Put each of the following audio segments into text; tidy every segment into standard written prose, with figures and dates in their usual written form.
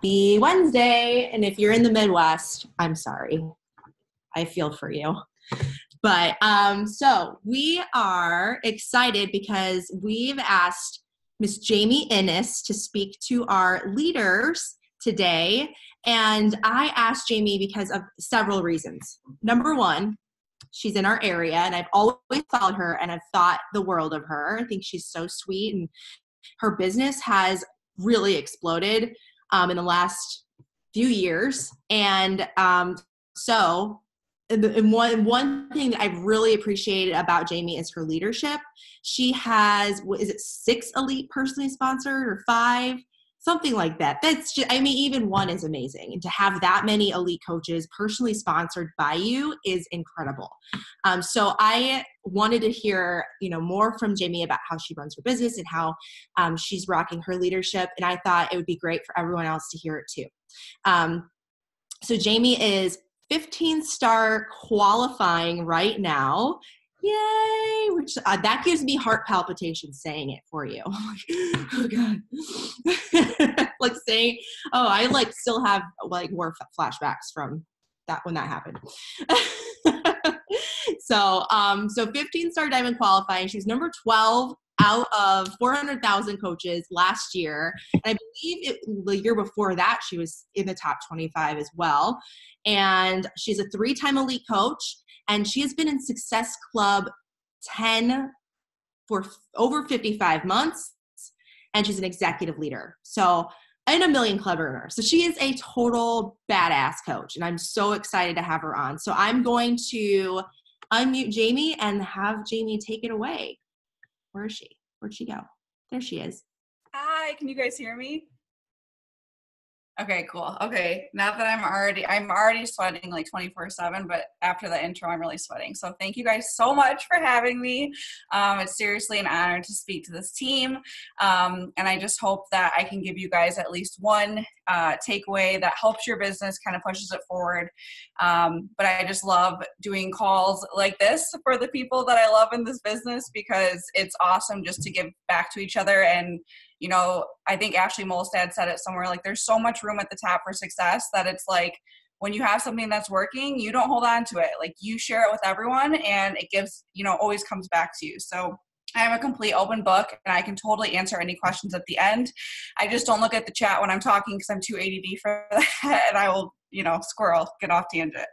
Happy Wednesday. And if you're in the Midwest, I'm sorry. I feel for you. But so we are excited because we've asked Miss Jaime Innis to speak to our leaders today. And I asked Jaime because of several reasons. Number one, she's in our area and I've always followed her and I've thought the world of her. I think she's so sweet and her business has really exploded in the last few years. And so one thing that I've really appreciated about Jaime is her leadership. She has, is it 6 elite personally sponsored or 5? Something like that. That's just, I mean, even 1 is amazing. And to have that many elite coaches personally sponsored by you is incredible. So I wanted to hear, more from Jaime about how she runs her business and how she's rocking her leadership. And I thought it would be great for everyone else to hear it too. So Jaime is 15-star qualifying right now. Yay! Which that gives me heart palpitations saying it for you. Oh God! Like saying, I still have more flashbacks from that when that happened. So 15-star diamond qualifying. She was number 12 out of 400,000 coaches last year. And I believe the year before that, she was in the top 25 as well. And she's a 3-time elite coach. And she has been in Success Club 10 for over 55 months. And she's an executive leader. So, and a Million Club earner. So she is a total badass coach. And I'm so excited to have her on. So I'm going to unmute Jaime and have Jaime take it away. Where is she? Where'd she go? There she is. Hi, can you guys hear me? Okay, cool. Okay, now that I'm already sweating like 24/7, but after the intro, I'm really sweating. So thank you guys so much for having me. It's seriously an honor to speak to this team. And I just hope that I can give you guys at least one takeaway that helps your business, kind of pushes it forward. But I just love doing calls like this for the people that I love in this business because it's awesome just to give back to each other. And I think Ashley Molstad said it somewhere, like there's so much room at the top for success that it's like when you have something that's working, you don't hold on to it. Like you share it with everyone and it gives, always comes back to you. So I'm a complete open book and I can totally answer any questions at the end. I just don't look at the chat when I'm talking because I'm too ADD for that and I will, squirrel, get off tangent.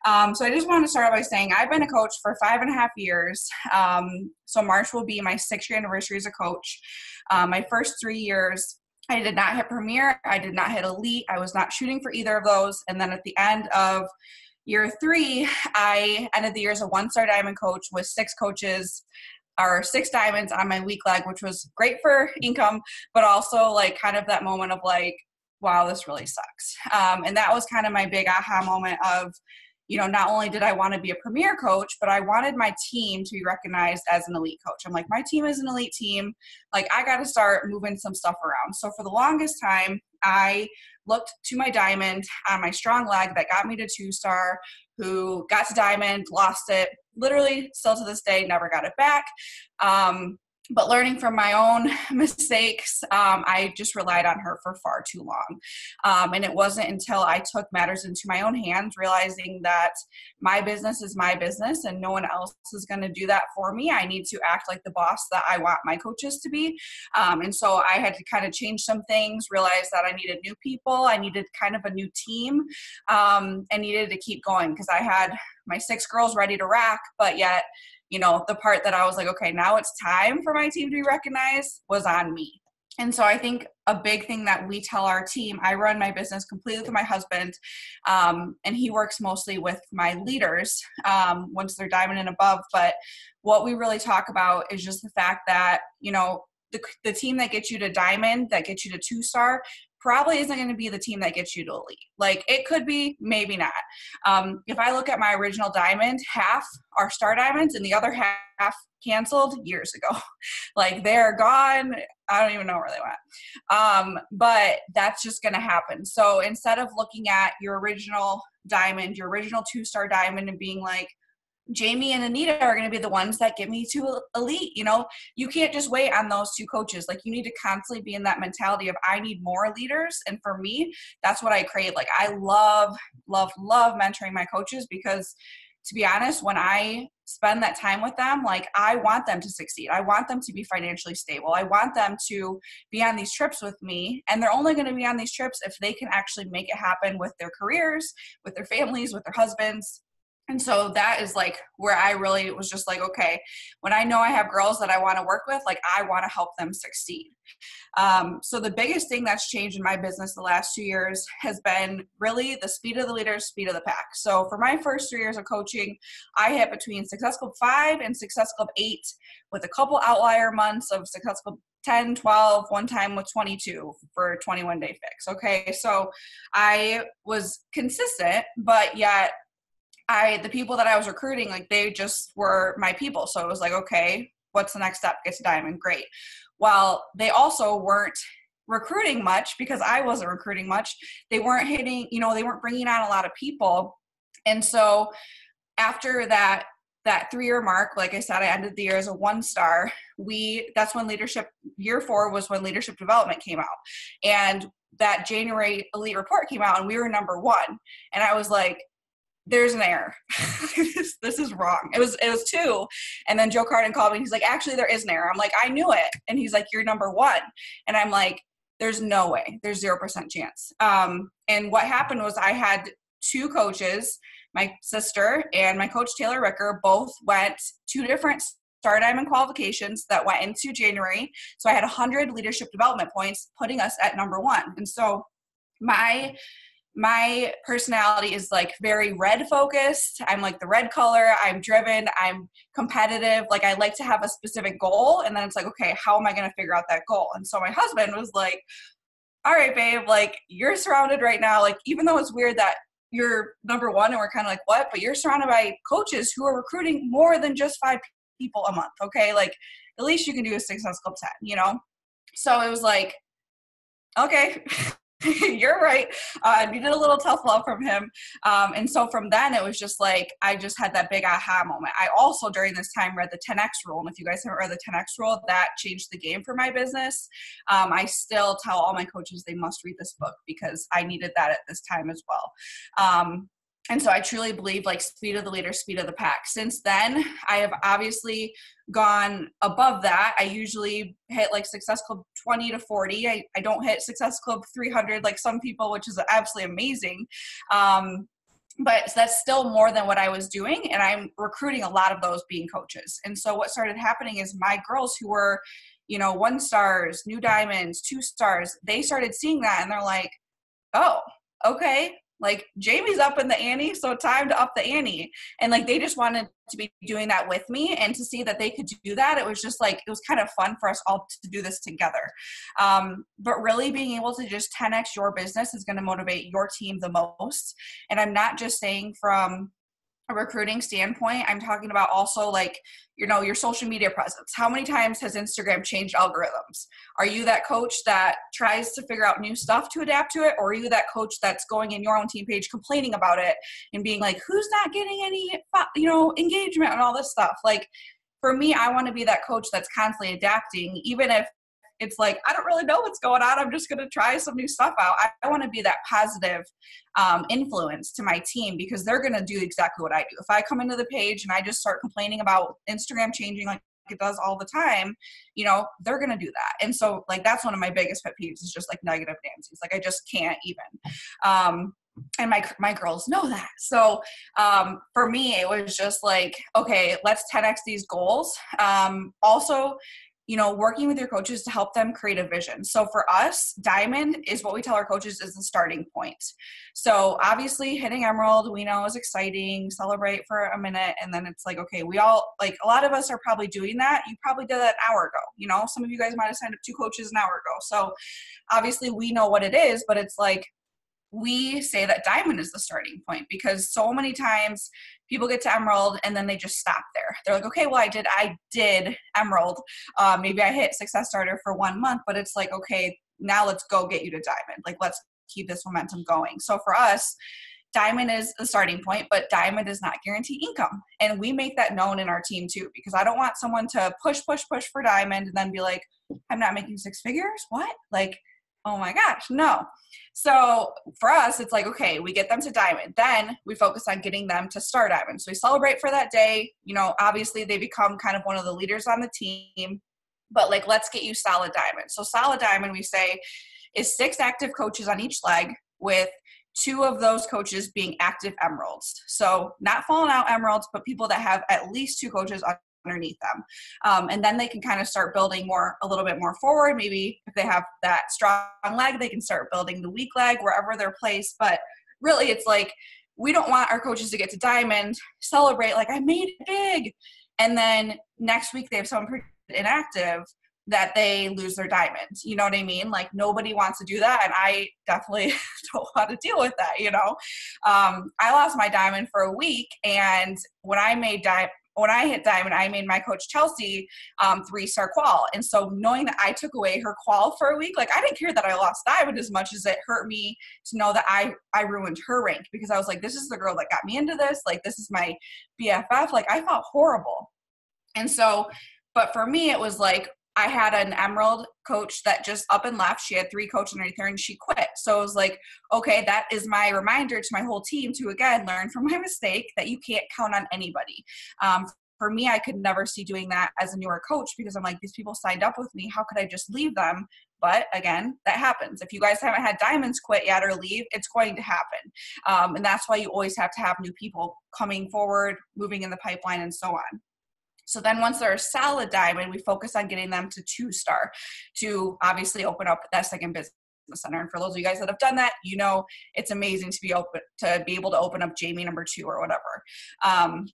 So I just want to start by saying I've been a coach for 5.5 years. So March will be my 6th-year anniversary as a coach. My first 3 years, I did not hit Premier. I did not hit Elite. I was not shooting for either of those. And then at the end of year 3, I ended the year as a 1-star diamond coach with 6 coaches or 6 diamonds on my weak leg, which was great for income, but also like kind of that moment of like, wow, this really sucks. And that was kind of my big aha moment of, not only did I want to be a premier coach, but I wanted my team to be recognized as an elite coach. I'm like, my team is an elite team. Like, I got to start moving some stuff around. So for the longest time, I looked to my diamond on my strong leg that got me to 2-star, who got to diamond, lost it, literally still to this day, never got it back. But learning from my own mistakes, I just relied on her for far too long. And it wasn't until I took matters into my own hands, realizing that my business is my business and no one else is going to do that for me. I need to act like the boss that I want my coaches to be. And so I had to kind of change some things, realize that I needed new people. I needed kind of a new team and needed to keep going because I had my 6 girls ready to rock, but yet the part that I was like, okay, now it's time for my team to be recognized was on me. And so I think a big thing that we tell our team, I run my business completely with my husband, and he works mostly with my leaders once they're diamond and above. But what we really talk about is just the fact that, the team that gets you to diamond, that gets you to 2-star, probably isn't going to be the team that gets you to elite. Like it could be, maybe not. If I look at my original diamond, half are star diamonds and the other half canceled years ago. Like they're gone. I don't even know where they went. But that's just going to happen. So instead of looking at your original diamond, your original 2-star diamond and being like, Jaime and Anita are going to be the ones that get me to elite. You know, you can't just wait on those two coaches. Like, you need to constantly be in that mentality of, I need more leaders. And for me, that's what I crave. Like, I love mentoring my coaches, because to be honest, when I spend that time with them, like, I want them to succeed. I want them to be financially stable. I want them to be on these trips with me. And they're only going to be on these trips if they can actually make it happen with their careers, with their families, with their husbands. And so that is like where I really was just like, okay, when I know I have girls that I want to work with, like, I want to help them succeed. So the biggest thing that's changed in my business the last 2 years has been really the speed of the leader, speed of the pack. So for my first 3 years of coaching, I hit between Success Club 5 and Success Club 8, with a couple outlier months of Success Club 10, 12, one time with 22 for a 21-day fix. Okay, so I was consistent, but yet the people that I was recruiting, like, they just were my people. So it was like, okay, what's the next step? Get to Diamond. Great. Well, they also weren't recruiting much because I wasn't recruiting much. They weren't hitting, they weren't bringing on a lot of people. And so after that 3-year mark, like I said, I ended the year as a 1-star. That's when year 4 was when leadership development came out. And that January elite report came out and we were number 1. And I was like, there's an error. This is wrong. It was 2. And then Joe Carden called me and he's like, actually, there is an error. I'm like, I knew it. And he's like, you're number 1. And I'm like, there's no way. There's 0% chance. And what happened was I had 2 coaches, my sister and my coach, Taylor Ricker, both went 2 different Star Diamond qualifications that went into January. So I had 100 leadership development points, putting us at number 1. And so my personality is like very red focused. I'm like the red color. I'm driven. I'm competitive. Like, I like to have a specific goal. And then it's like, okay, how am I going to figure out that goal? And so my husband was like, all right, babe, like, you're surrounded right now. Like, even though it's weird that you're number 1 and we're kind of like, what? But you're surrounded by coaches who are recruiting more than just 5 people a month. Okay. Like, the least you can do is Success Club 10, So it was like, okay. You're right. Needed a little tough love from him. And so from then it was just like, I just had that big aha moment. I also during this time read the 10X rule. And if you guys haven't read the 10X rule, that changed the game for my business. I still tell all my coaches they must read this book because I needed that at this time as well. And so I truly believe, like, speed of the leader, speed of the pack. Since then, I have obviously gone above that. I usually hit like Success Club 20 to 40. I don't hit Success Club 300 like some people, which is absolutely amazing. But that's still more than what I was doing. And I'm recruiting a lot of those being coaches. And so what started happening is my girls who were, 1 stars, new diamonds, 2 stars, they started seeing that and they're like, oh, okay. Like, Jaime's up in the ante, so time to up the ante. And like, they just wanted to be doing that with me, and to see that they could do that, it was just like, it was kind of fun for us all to do this together. But really being able to just 10X your business is going to motivate your team the most. And I'm not just saying from a recruiting standpoint, I'm talking about also like, your social media presence. How many times has Instagram changed algorithms? Are you that coach that tries to figure out new stuff to adapt to it? Or are you that coach that's going in your own team page complaining about it and being like, who's not getting any, engagement and all this stuff? Like, for me, I want to be that coach that's constantly adapting, even if it's like, I don't really know what's going on. I'm just going to try some new stuff out. I want to be that positive influence to my team, because they're going to do exactly what I do. If I come into the page and I just start complaining about Instagram changing like it does all the time, they're going to do that. And so like, that's one of my biggest pet peeves is just like negative Nancy's. Like, I just can't even. And my girls know that. So for me, it was just like, okay, let's 10X these goals. Also, working with your coaches to help them create a vision. So for us, Diamond is what we tell our coaches is the starting point. So obviously hitting Emerald, we know is exciting, celebrate for a minute. And then it's like, okay, we all, like, a lot of us are probably doing that. You probably did that an hour ago. Some of you guys might've signed up 2 coaches an hour ago. So obviously we know what it is, but it's like, we say that Diamond is the starting point, because so many times people get to Emerald and then they just stop there. They're like, okay, well, I did Emerald. Maybe I hit Success Starter for 1 month, but it's like, okay, now let's go get you to Diamond. Like, let's keep this momentum going. So for us, diamond is the starting point, but diamond does not guarantee income. And we make that known in our team too, because I don't want someone to push for diamond and then be like, I'm not making six figures. What? Like, oh my gosh, no. So for us, it's like, okay, we get them to diamond. Then we focus on getting them to star diamond. So we celebrate for that day. Obviously they become kind of one of the leaders on the team, but like, let's get you solid diamond. So solid diamond, we say, is 6 active coaches on each leg, with 2 of those coaches being active emeralds. So not falling out emeralds, but people that have at least 2 coaches underneath them. And then they can kind of start building a little bit more forward. Maybe if they have that strong leg, they can start building the weak leg wherever they're placed. But really, it's like, we don't want our coaches to get to diamond, celebrate like, I made it big. And then next week they have someone pretty inactive that they lose their diamond. You know what I mean? Like, nobody wants to do that. And I definitely don't want to deal with that. I lost my diamond for a week. And when I hit diamond, I made my coach Chelsea 3-star qual. And so knowing that I took away her qual for a week, like, I didn't care that I lost diamond as much as it hurt me to know that I ruined her rank, because I was like, this is the girl that got me into this. Like, this is my BFF. Like, I felt horrible. And so, but for me, it was like, I had an emerald coach that just up and left. She had 3 coaches underneath her and she quit. So it was like, okay, that is my reminder to my whole team to, again, learn from my mistake, that you can't count on anybody. For me, I could never see doing that as a newer coach, because I'm like, these people signed up with me. How could I just leave them? But again, that happens. If you guys haven't had diamonds quit yet or leave, it's going to happen. And that's why you always have to have new people coming forward, moving in the pipeline, and so on. So then once they're a solid diamond, we focus on getting them to 2-star to obviously open up that second business center. And for those of you guys that have done that, it's amazing to be able to open up Jaime number 2 or whatever.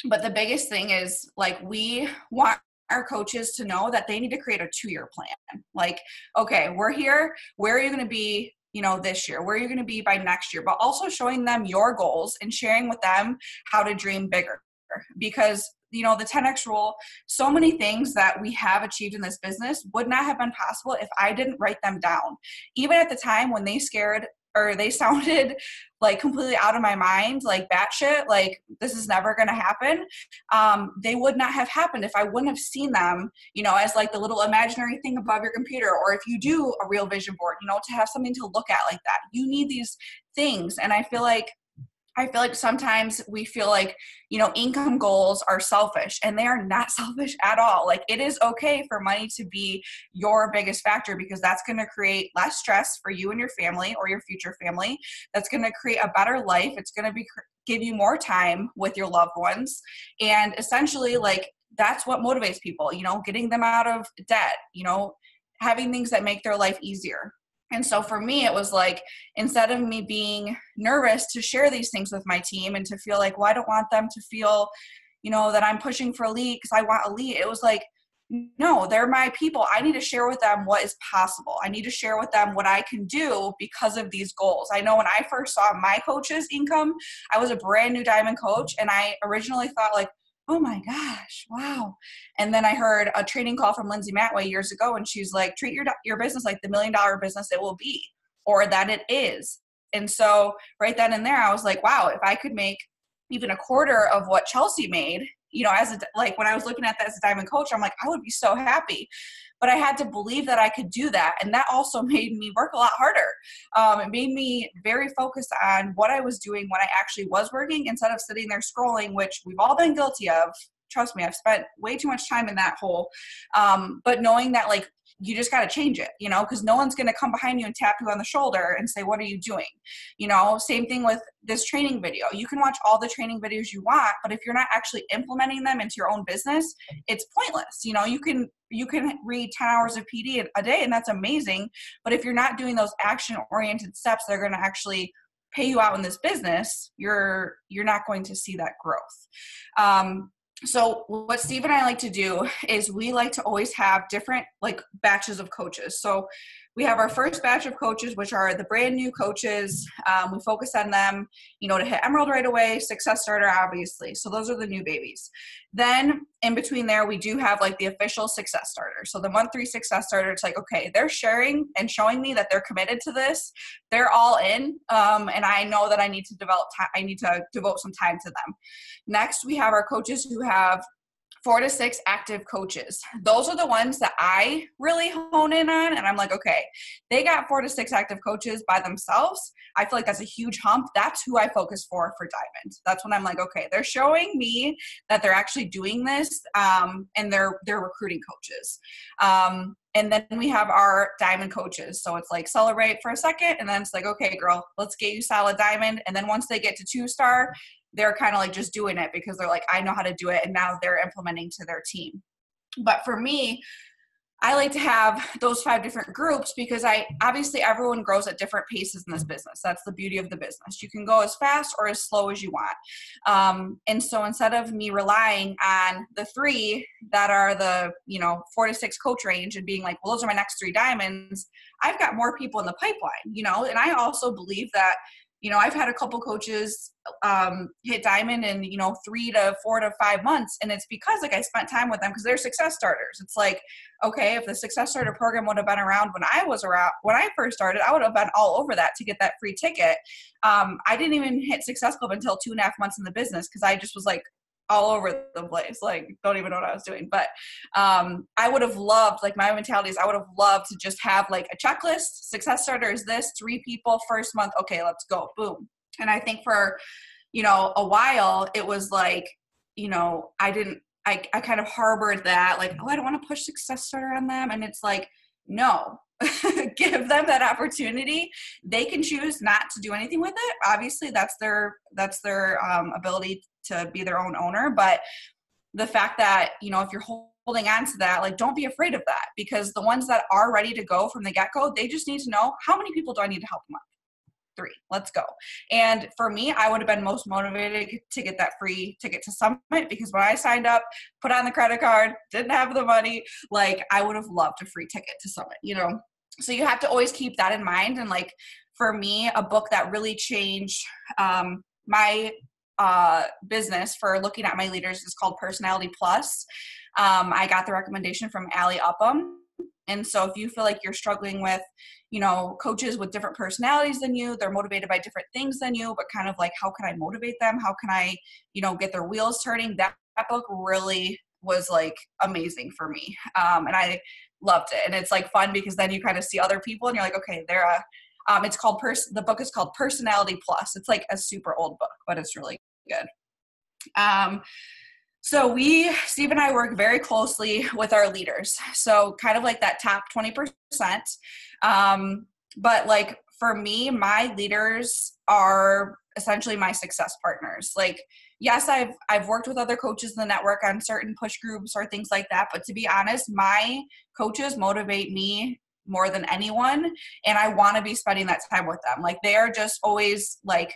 But the biggest thing is, like, we want our coaches to know that they need to create a 2-year plan. Like, okay, we're here. Where are you going to be, this year? Where are you going to be by next year? But also showing them your goals and sharing with them how to dream bigger. Because the 10X rule, so many things that we have achieved in this business would not have been possible if I didn't write them down. Even at the time when they sounded like completely out of my mind, like batshit, like this is never going to happen. They would not have happened if I wouldn't have seen them, as like the little imaginary thing above your computer, or if you do a real vision board, to have something to look at like that. You need these things. And I feel like sometimes we feel like, income goals are selfish, and they are not selfish at all. Like, it is okay for money to be your biggest factor, because that's going to create less stress for you and your family, or your future family. That's going to create a better life. It's going to give you more time with your loved ones. And essentially, like, that's what motivates people, getting them out of debt, having things that make their life easier. And so for me, it was like, instead of me being nervous to share these things with my team and to feel like, well, I don't want them to feel, that I'm pushing for elite because I want elite. It was like, no, they're my people. I need to share with them what is possible. I need to share with them what I can do because of these goals. I know when I first saw my coach's income, I was a brand new diamond coach, and I originally thought like, oh my gosh, wow. And then I heard a training call from Lindsay Matway years ago, and she's like, treat your business like the $1 million business it will be, or that it is. And so right then and there, I was like, wow, if I could make even a quarter of what Chelsea made, when I was looking at that as a diamond coach, I'm like, I would be so happy. But I had to believe that I could do that. And that also made me work a lot harder. It made me very focused on what I was doing when I actually was working, instead of sitting there scrolling, which we've all been guilty of. Trust me, I've spent way too much time in that hole. But knowing that, like, you just got to change it, because no one's going to come behind you and tap you on the shoulder and say, what are you doing? Same thing with this training video. You can watch all the training videos you want, but if you're not actually implementing them into your own business, it's pointless. You can read 10 hours of PD a day, and that's amazing. But if you're not doing those action-oriented steps that are going to actually pay you out in this business, you're not going to see that growth. So what Steve and I like to do is we like to always have different like batches of coaches. So we have our first batch of coaches, which are the brand new coaches. We focus on them, to hit Emerald right away, Success Starter, obviously. So those are the new babies. Then in between there, we do have like the official Success Starter. So the month 3 Success Starter, it's like, okay, they're sharing and showing me that they're committed to this. They're all in. And I know that I need to devote some time to them. Next, we have our coaches who have 4 to 6 active coaches. Those are the ones that I really hone in on. And I'm like, okay, they got 4 to 6 active coaches by themselves. I feel like that's a huge hump. That's who I focus for Diamond. That's when I'm like, okay, they're showing me that they're actually doing this, and they're recruiting coaches. And then we have our Diamond coaches. So it's like celebrate for a second. And then it's like, okay, girl, let's get you solid Diamond. And then once they get to 2-star, they're kind of like just doing it because they're like, I know how to do it. And now they're implementing to their team. But for me, I like to have those 5 different groups because obviously everyone grows at different paces in this business. That's the beauty of the business. You can go as fast or as slow as you want. And so instead of me relying on the 3 that are the, 4 to 6 coach range and being like, well, those are my next 3 diamonds, I've got more people in the pipeline, and I also believe that, I've had a couple coaches hit diamond in, 3 to 4 to 5 months. And it's because like I spent time with them because they're success starters. It's like, okay, if the success starter program would have been around when I first started, I would have been all over that to get that free ticket. I didn't even hit Success Club until 2.5 months in the business because I just was like all over the place, like don't even know what I was doing. But I would have loved, like my mentality is I would have loved to just have like a checklist. Success starter is this, 3 people, first month. Okay, let's go. Boom. And I think for, a while it was like, I kind of harbored that like, oh, I don't want to push Success Starter on them. And it's like, no, give them that opportunity. They can choose not to do anything with it. Obviously that's their ability to be their own owner. But the fact that, if you're holding on to that, like, don't be afraid of that, because the ones that are ready to go from the get-go, they just need to know, how many people do I need to help them with? 3. Let's go. And for me, I would have been most motivated to get that free ticket to Summit, because when I signed up, put on the credit card, didn't have the money, like I would have loved a free ticket to Summit, So you have to always keep that in mind. And like, for me, a book that really changed my business for looking at my leaders is called Personality Plus. I got the recommendation from Allie Upham. And so if you feel like you're struggling with, coaches with different personalities than you, they're motivated by different things than you, but kind of like, how can I motivate them? How can I, get their wheels turning? That book really was like amazing for me. And I loved it. And it's like fun because then you kind of see other people and you're like, okay, it's called the book is called Personality Plus. It's like a super old book, but it's really good. So Steve and I work very closely with our leaders. So kind of like that top 20%. But like for me, my leaders are essentially my success partners. Like, yes, I've worked with other coaches in the network on certain push groups or things like that. But to be honest, my coaches motivate me more than anyone. And I want to be spending that time with them. Like, they are just always like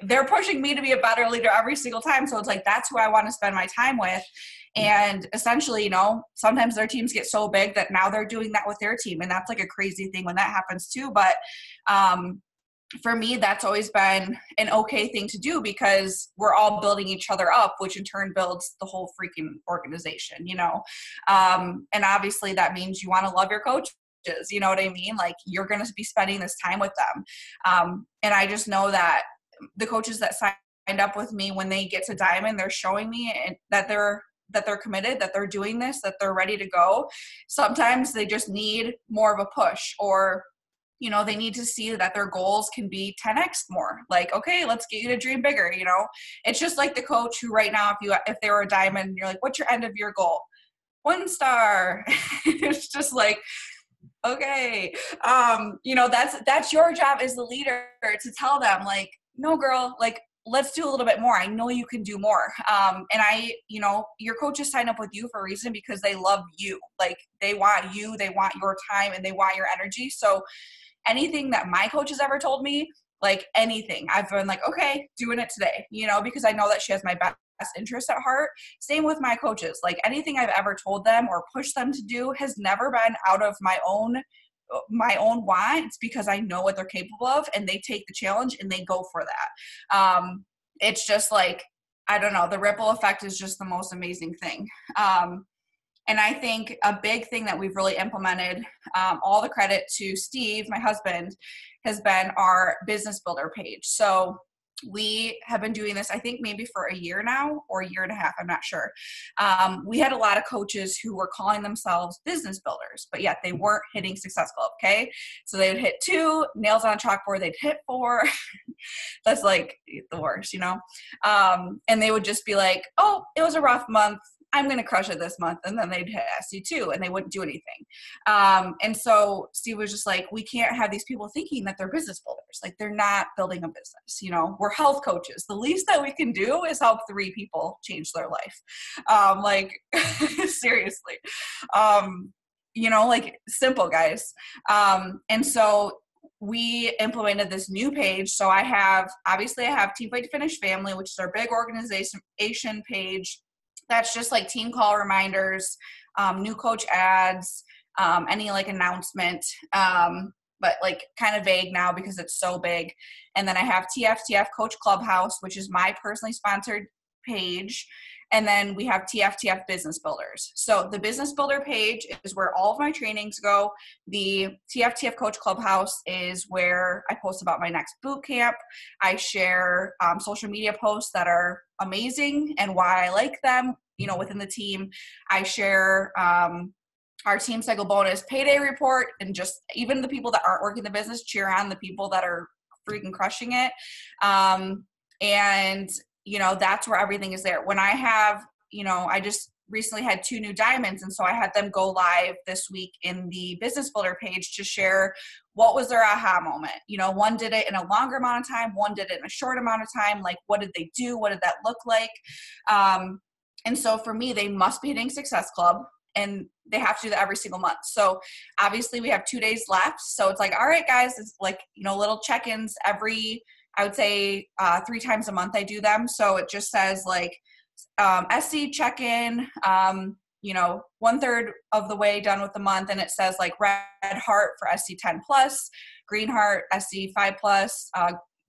they're pushing me to be a better leader every single time. So it's like, that's who I want to spend my time with. And essentially, sometimes their teams get so big that now they're doing that with their team. And that's like a crazy thing when that happens too. But for me, that's always been an okay thing to do because we're all building each other up, which in turn builds the whole freaking organization, and obviously that means you want to love your coaches. You know what I mean? Like, you're going to be spending this time with them. And I just know that the coaches that signed up with me, when they get to Diamond, they're showing me that they're committed, that they're doing this, that they're ready to go. Sometimes they just need more of a push, or, they need to see that their goals can be 10x more. Like, okay, let's get you to dream bigger. It's just like the coach who right now, if they were a Diamond, and you're like, what's your end of your goal? 1 star. It's just like, okay. That's your job as the leader to tell them, like, no, girl, like, let's do a little bit more. I know you can do more. And your coaches sign up with you for a reason because they love you. Like, they want you, they want your time, and they want your energy. So anything that my coach has ever told me, like anything, I've been like, okay, doing it today, because I know that she has my best interest at heart. Same with my coaches. Like, anything I've ever told them or pushed them to do has never been out of my own my own wants because I know what they're capable of, and they take the challenge and they go for that. It's just like, I don't know, the ripple effect is just the most amazing thing. And I think a big thing that we've really implemented, all the credit to Steve, my husband, has been our business builder page. So we have been doing this, I think maybe for a year now or a year and a half, I'm not sure. We had a lot of coaches who were calling themselves business builders, but yet they weren't hitting Success Club, okay? So they would hit 2, nails on a chalkboard, they'd hit 4. That's like the worst, you know? And they would just be like, oh, it was a rough month, I'm going to crush it this month. And then they'd hit SC2 and they wouldn't do anything. And so Steve was just like, we can't have these people thinking that they're business builders. Like, they're not building a business. You know, we're health coaches. The least that we can do is help 3 people change their life. Seriously, you know, like, simple, guys. And so we implemented this new page. So I have Team Fight to Finish Family, which is our big organization page. That's just like team call reminders, new coach ads, any like announcement, but like kind of vague now because it's so big. And then I have TFTF Coach Clubhouse, which is my personally sponsored page. And then we have TFTF Business Builders. So the Business Builder page is where all of my trainings go. The TFTF Coach Clubhouse is where I post about my next boot camp. I share social media posts that are amazing and why I like them, you know, within the team. I share our team cycle bonus payday report, and just even the people that aren't working the business cheer on the people that are freaking crushing it. And you know, that's where everything is there. When I have, you know, I just recently had 2 new diamonds. And so I had them go live this week in the Business Builder page to share what was their aha moment. You know, one did it in a longer amount of time. One did it in a short amount of time. Like, what did they do? What did that look like? And so for me, they must be hitting Success Club, and they have to do that every single month. So obviously we have 2 days left. So it's like, all right, guys, it's like, you know, little check-ins every, I would say 3 times a month I do them. So it just says like SC check-in, you know, 1/3 of the way done with the month. And it says like red heart for SC 10 plus, green heart, SC 5 plus,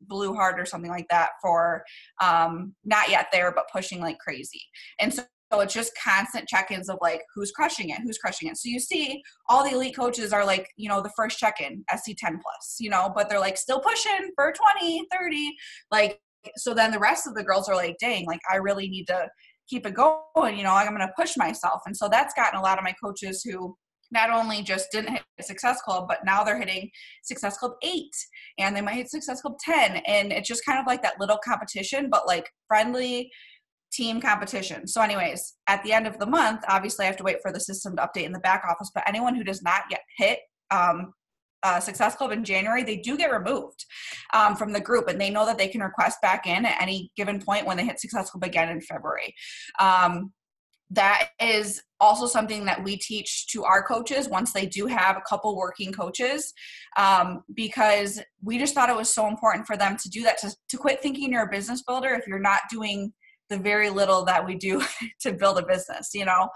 blue heart or something like that for not yet there, but pushing like crazy. And so it's just constant check-ins of like, who's crushing it. So you see all the elite coaches are like, you know, the first check-in, SC 10 plus, you know, but they're like still pushing for 20, 30. Like, so then the rest of the girls are like, dang, like I really need to keep it going. You know, I'm going to push myself. And so that's gotten a lot of my coaches who not only just didn't hit Success Club, but now they're hitting Success Club 8 and they might hit Success Club 10. And it's just kind of like that little competition, but like friendly team competition. So anyways, at the end of the month, obviously I have to wait for the system to update in the back office, but anyone who does not yet hit Success Club in January, they do get removed from the group, and they know that they can request back in at any given point when they hit Success Club again in February. That is also something that we teach to our coaches once they do have a couple working coaches, because we just thought it was so important for them to do that, to quit thinking you're a business builder if you're not doing the very little that we do to build a business, you know?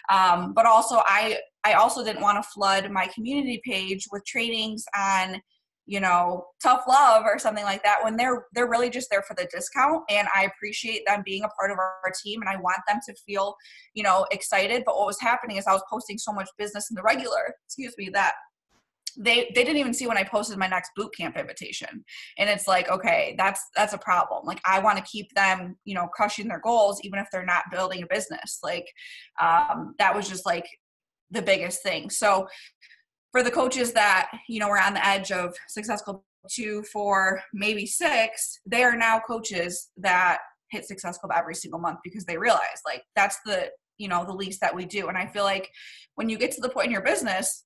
But also I also didn't want to flood my community page with trainings on, you know, tough love or something like that when they're really just there for the discount. And I appreciate them being a part of our team and I want them to feel, you know, excited. But what was happening is I was posting so much business in the regular, that they didn't even see when I posted my next boot camp invitation. And it's like, okay, that's a problem. Like, I want to keep them, you know, crushing their goals, even if they're not building a business. Like, that was just like the biggest thing. So for the coaches that, you know, were on the edge of Success Club 2, 4, maybe 6, they are now coaches that hit Success Club every single month because they realize like that's the, you know, the least that we do. And I feel like when you get to the point in your business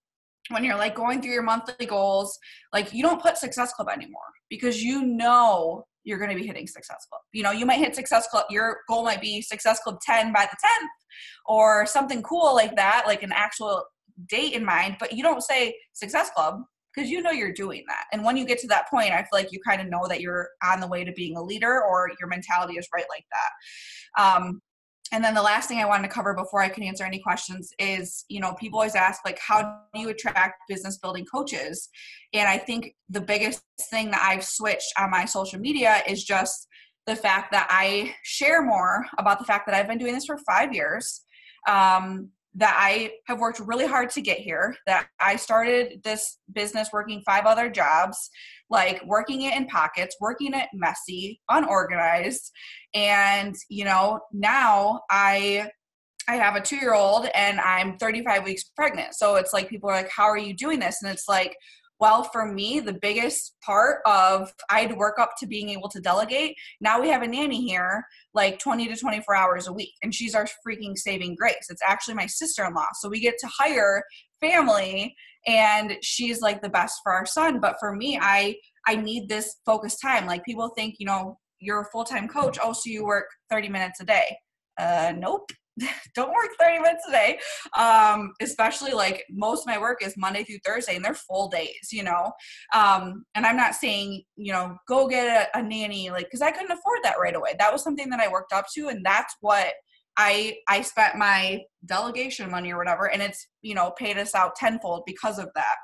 when you're like going through your monthly goals, like you don't put Success Club anymore because you know you're going to be hitting Success Club. You know, you might hit Success Club. Your goal might be Success Club 10 by the 10th or something cool like that, like an actual date in mind, but you don't say Success Club because you know you're doing that. And when you get to that point, I feel like you kind of know that you're on the way to being a leader or your mentality is right like that. And then the last thing I wanted to cover before I can answer any questions is, you know, people always ask, like, how do you attract business building coaches? And I think the biggest thing that I've switched on my social media is just the fact that I share more about the fact that I've been doing this for 5 years, that I have worked really hard to get here, that I started this business working 5 other jobs, like working it in pockets, working it messy, unorganized. And, you know, now I have a 2-year-old and I'm 35 weeks pregnant. So it's like, people are like, how are you doing this? And it's like, well, for me, the biggest part of, I had to work up to being able to delegate. Now we have a nanny here, like 20 to 24 hours a week. And she's our freaking saving grace. It's actually my sister-in-law. So we get to hire family, and she's like the best for our son. But for me, I need this focused time. Like, people think, you know, you're a full-time coach. Oh, so you work 30 minutes a day. Nope. Don't work 30 minutes a day. Especially like most of my work is Monday through Thursday, and they're full days, you know? And I'm not saying, you know, go get a nanny, like, cause I couldn't afford that right away. That was something that I worked up to. And that's what I spent my delegation money or whatever. And it's, you know, paid us out tenfold because of that.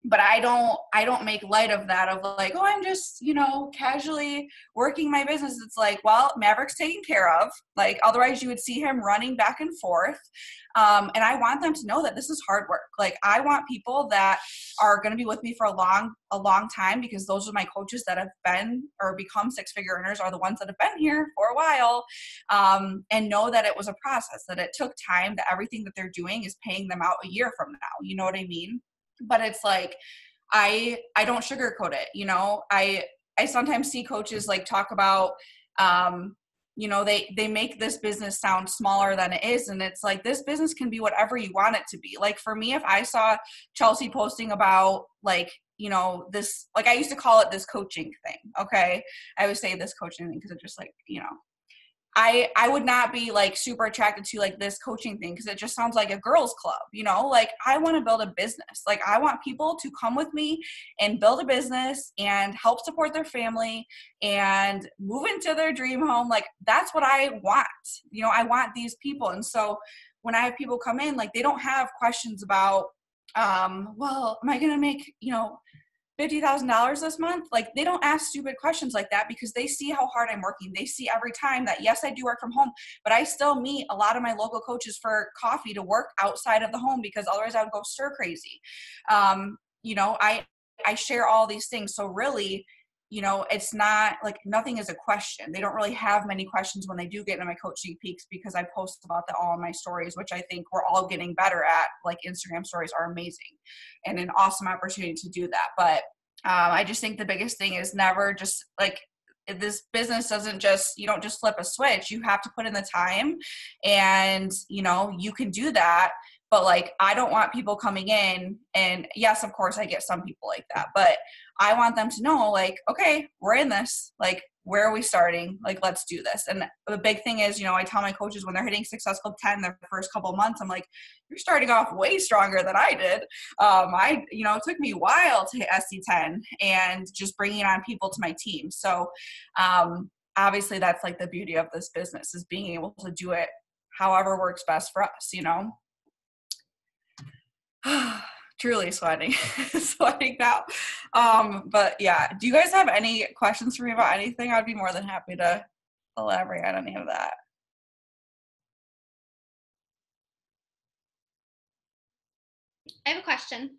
But I don't make light of that, of like, oh, I'm just, you know, casually working my business. It's like, well, Maverick's taken care of. Like, otherwise you would see him running back and forth. And I want them to know that this is hard work. Like, I want people that are going to be with me for a long time, because those are my coaches that have been or become 6-figure earners, are the ones that have been here for a while, and know that it was a process, that it took time, that everything that they're doing is paying them out a year from now. You know what I mean? But it's like, I don't sugarcoat it. You know, I sometimes see coaches like talk about, you know, they make this business sound smaller than it is. And it's like, this business can be whatever you want it to be. Like, for me, if I saw Chelsea posting about, like, you know, this, like, I used to call it this coaching thing. Okay. I would say this coaching thing, because it just, like, you know, I would not be like super attracted to like this coaching thing, because it just sounds like a girls club, you know? Like, I want to build a business. Like, I want people to come with me and build a business and help support their family and move into their dream home. Like, that's what I want. You know, I want these people. And so when I have people come in, like, they don't have questions about, well, am I going to make, you know, $50,000 this month? Like, they don't ask stupid questions like that, because they see how hard I'm working. They see every time that, yes, I do work from home, but I still meet a lot of my local coaches for coffee to work outside of the home, because otherwise I would go stir crazy. You know, I share all these things. So really, you know, it's not like, nothing is a question. They don't really have many questions when they do get into my coaching peaks, because I post about that all in my stories, which I think we're all getting better at. Like, Instagram stories are amazing and an awesome opportunity to do that. But I just think the biggest thing is never just like, this business doesn't just, you don't just flip a switch. You have to put in the time, and, you know, you can do that. But like, I don't want people coming in, and yes, of course I get some people like that, but I want them to know, like, okay, we're in this, like, where are we starting? Like, let's do this. And the big thing is, you know, I tell my coaches when they're hitting Success Club 10 their first couple of months, I'm like, you're starting off way stronger than I did. You know, it took me a while to hit SC10 and just bringing on people to my team. So obviously that's like the beauty of this business, is being able to do it however works best for us, you know? Truly sweating now. But yeah, do you guys have any questions for me about anything? I'd be more than happy to elaborate on any of that. I have a question.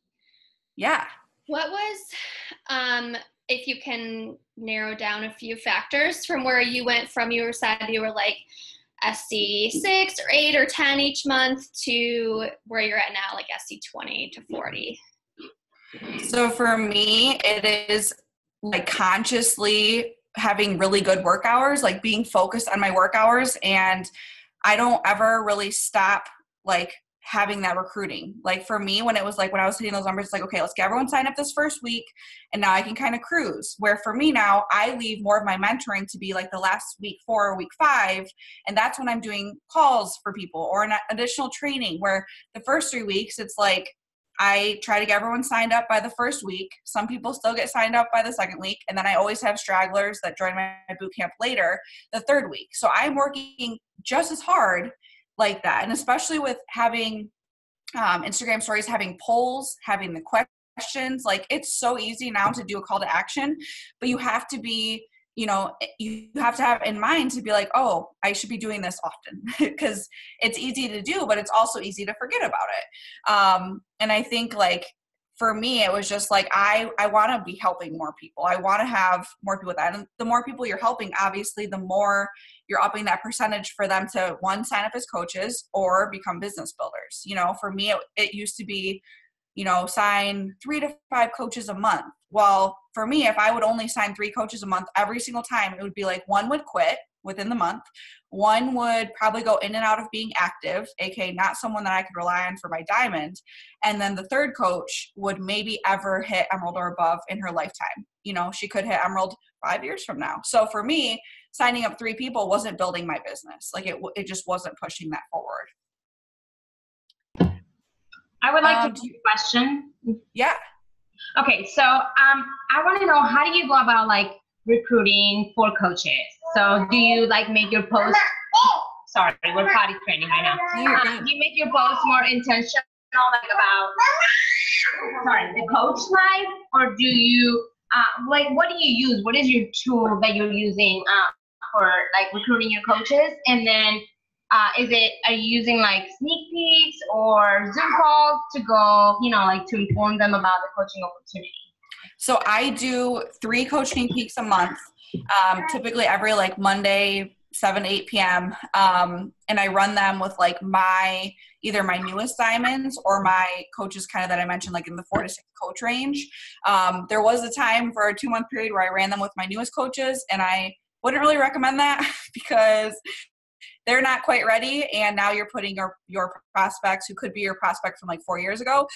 Yeah. What was, if you can narrow down a few factors from where you went from, you said you were like SC 6 or 8 or 10 each month, to where you're at now, like SC 20 to 40? So for me, it is like consciously having really good work hours, like being focused on my work hours. And I don't ever really stop like having that recruiting. Like for me, when it was like, when I was hitting those numbers, it's like, okay, let's get everyone signed up this first week. And now I can kind of cruise. Where for me now, I leave more of my mentoring to be like the last week 4 or week 5. And that's when I'm doing calls for people or an additional training, where the first 3 weeks, it's like, I try to get everyone signed up by the first week. Some people still get signed up by the second week. And then I always have stragglers that join my boot camp later, the third week. So I'm working just as hard like that. And especially with having Instagram stories, having polls, having the questions, like it's so easy now to do a call to action, but you have to be, you have to have in mind to be like, oh, I should be doing this often because it's easy to do, but it's also easy to forget about it. And I think like for me, it was just like, I want to be helping more people. I want to have more people with that. And the more people you're helping, obviously, the more you're upping that percentage for them to one, sign up as coaches or become business builders. For me, it used to be, sign 3 to 5 coaches a month. Well, for me, if I would only sign 3 coaches a month every single time, it would be like one would quit within the month. One would probably go in and out of being active, aka not someone that I could rely on for my diamond. And then the third coach would maybe ever hit Emerald or above in her lifetime. She could hit Emerald 5 years from now. So for me, signing up 3 people wasn't building my business. Like it just wasn't pushing that forward. I would like to ask a question. Yeah. Okay, so I want to know, how do you go about like recruiting for coaches? So do you like make your post? Sorry, we're potty training right now. Do you make your post more intentional, like about the coach life, or do you like what do you use? What is your tool that you're using for like recruiting your coaches? And then are you using like sneak peeks or Zoom calls to go, like to inform them about the coaching opportunity? So I do 3 coaching peaks a month, typically every like Monday, 7, 8 p.m. And I run them with like either my newest diamonds or my coaches kind of that I mentioned, like in the 4 to 6 coach range. There was a time for a 2-month period where I ran them with my newest coaches, and I wouldn't really recommend that because they're not quite ready. And now you're putting your prospects, who could be your prospect from like 4 years ago,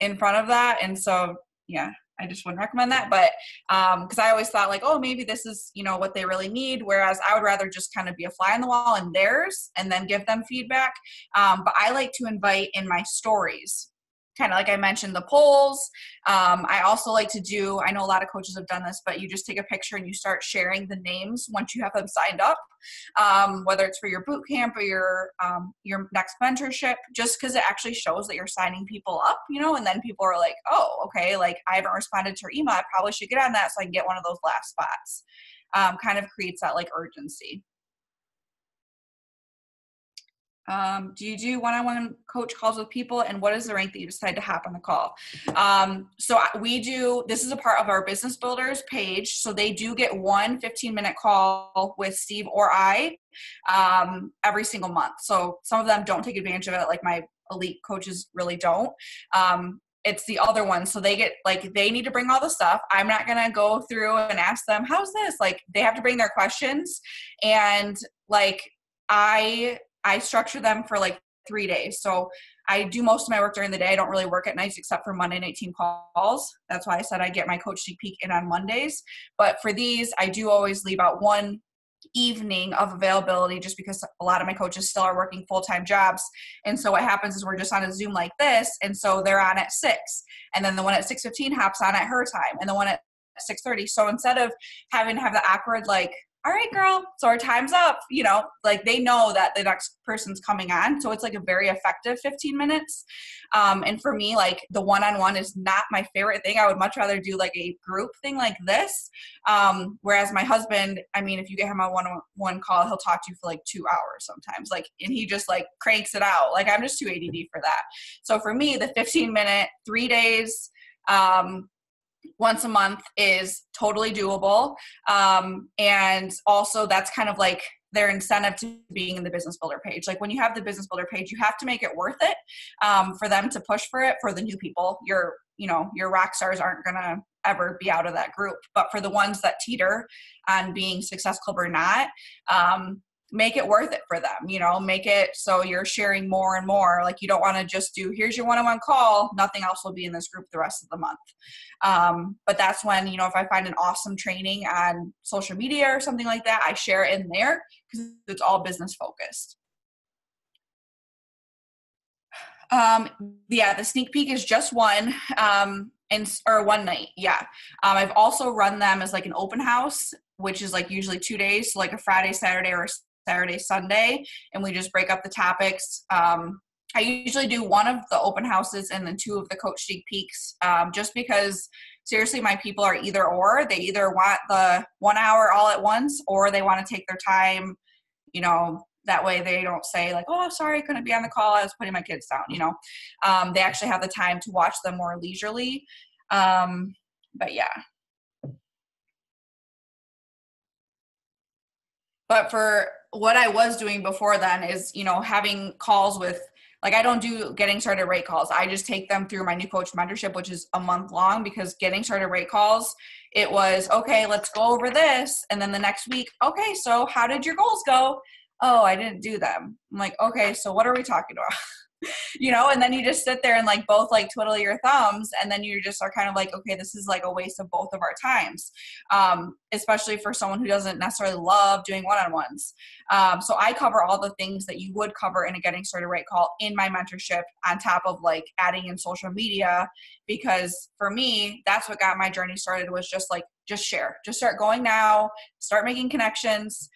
in front of that. And so, yeah, I just wouldn't recommend that. But because I always thought like, oh, maybe this is, what they really need. Whereas I would rather just kind of be a fly on the wall in theirs and then give them feedback. But I like to invite in my stories, kind of like I mentioned, the polls. I also like to do, I know a lot of coaches have done this, but you just take a picture and you start sharing the names once you have them signed up, whether it's for your boot camp or your next mentorship, just because it actually shows that you're signing people up, and then people are like, oh, okay, like I haven't responded to her email. I probably should get on that so I can get one of those last spots. Kind of creates that like urgency. Do you do one-on-one coach calls with people, and what is the rank that you decide to hop on the call? So we do, this is a part of our business builders page. So they do get one 15-minute call with Steve or I every single month. So some of them don't take advantage of it. Like my elite coaches really don't. It's the other one. So they get like, they need to bring all the stuff. I'm not going to go through and ask them, how's this? Like they have to bring their questions. And like, I structure them for like 3 days. So I do most of my work during the day. I don't really work at nights except for Monday night team calls. That's why I said I get my coach sneak peek in on Mondays. But for these, I do always leave out one evening of availability just because a lot of my coaches still are working full-time jobs. And so what happens is we're just on a Zoom like this. And so they're on at 6. And then the one at 6:15 hops on at her time. And the one at 6:30. So instead of having to have the awkward like, all right, girl, so our time's up, like they know that the next person's coming on. So it's like a very effective 15 minutes. And for me, like the one-on-one is not my favorite thing. I would much rather do like a group thing like this. Whereas my husband, I mean, if you get him on one call, he'll talk to you for like 2 hours sometimes, like, and he just like cranks it out. Like I'm just too ADD for that. So for me, the 15-minute, 3 days, once a month is totally doable. And also that's kind of like their incentive to being in the business builder page. Like when you have the business builder page, you have to make it worth it for them to push for it. For the new people, your rock stars aren't going to ever be out of that group. But for the ones that teeter on being Success Club or not, make it worth it for them, make it so you're sharing more and more. Like you don't want to just do, here's your one-on-one call, nothing else will be in this group the rest of the month. But that's when, if I find an awesome training on social media or something like that, I share it in there because it's all business focused. Yeah, the sneak peek is just one, or one night. Yeah. I've also run them as like an open house, which is like usually 2 days. So like a Friday, Saturday, or Saturday, Sunday. And we just break up the topics. I usually do one of the open houses and then 2 of the coach sneak peeks, just because seriously, my people are either or. They either want the 1 hour all at once, or they want to take their time, that way they don't say like, oh, sorry, I couldn't be on the call, I was putting my kids down, they actually have the time to watch them more leisurely. But yeah. But for what I was doing before then is, having calls with, like, I don't do getting started rate calls. I just take them through my new coach mentorship, which is a month long, because getting started rate calls, it was, okay, let's go over this. And then the next week, okay, so how did your goals go? Oh, I didn't do them. I'm like, okay, so what are we talking about? And then you just sit there and like both like twiddle your thumbs, and then you just are kind of like, okay, this is like a waste of both of our times, especially for someone who doesn't necessarily love doing one-on-ones. So I cover all the things that you would cover in a getting started rate call in my mentorship, on top of like adding in social media, because for me, that's what got my journey started, was just like, just share, just start going now, start making connections.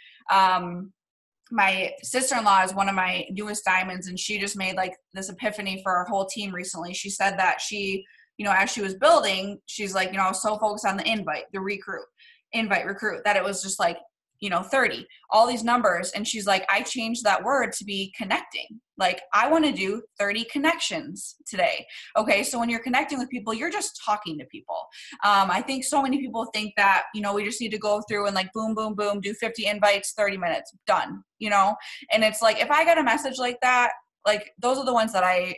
My sister-in-law is one of my newest diamonds, and she just made like this epiphany for our whole team recently. She said that she, as she was building, she's like, I was so focused on the invite, recruit, that it was just like, 30, all these numbers. And she's like, I changed that word to be connecting. Like, I want to do 30 connections today. Okay. So when you're connecting with people, you're just talking to people. I think so many people think that, we just need to go through and like, boom, boom, boom, do 50 invites, 30 minutes, done, and it's like, if I get a message like that, like those are the ones that I,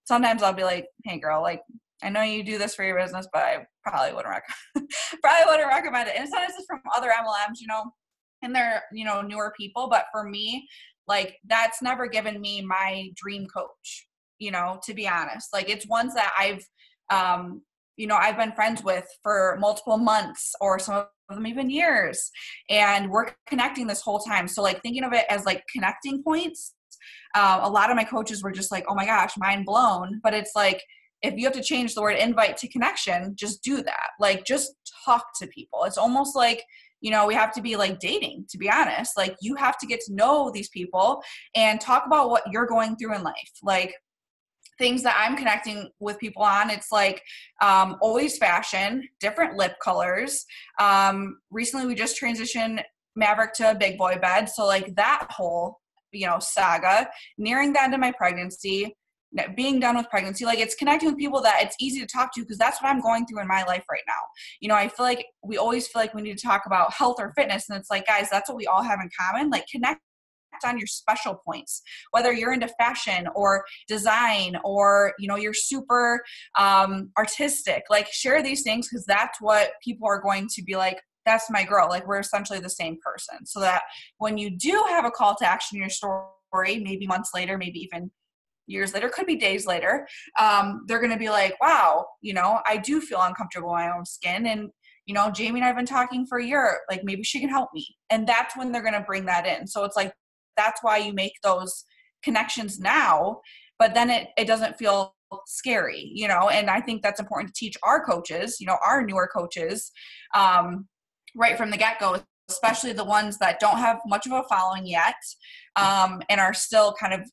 sometimes I'll be like, hey girl, like, I know you do this for your business, but I probably wouldn't recommend it. And sometimes it's from other MLMs, and they're, newer people. But for me, like, that's never given me my dream coach, to be honest. Like, it's ones that I've been friends with for multiple months, or some of them even years, and we're connecting this whole time. So like, thinking of it as like connecting points, a lot of my coaches were just like, oh my gosh, mind blown. But it's like, if you have to change the word invite to connection, just do that. Like, just talk to people. It's almost like, we have to be like dating, to be honest. Like, you have to get to know these people and talk about what you're going through in life. Like, things that I'm connecting with people on, it's like, always fashion, different lip colors. Recently we just transitioned Maverick to a big boy bed. So like that whole, saga, nearing the end of my pregnancy, being done with pregnancy, like, it's connecting with people that it's easy to talk to, because that's what I'm going through in my life right now. I feel like we always feel like we need to talk about health or fitness, and it's like, guys, that's what we all have in common. Like, connect on your special points, whether you're into fashion or design, or you're super artistic. Like, share these things, because that's what people are going to be like, that's my girl. Like, we're essentially the same person. So that when you do have a call to action in your story, maybe months later, maybe even years later, could be days later, they're going to be like, wow, I do feel uncomfortable in my own skin. And, Jamie and I have been talking for a year, like, maybe she can help me. And that's when they're going to bring that in. So it's like, that's why you make those connections now, but then it doesn't feel scary, and I think that's important to teach our coaches, our newer coaches, right from the get-go, especially the ones that don't have much of a following yet, and are still kind of,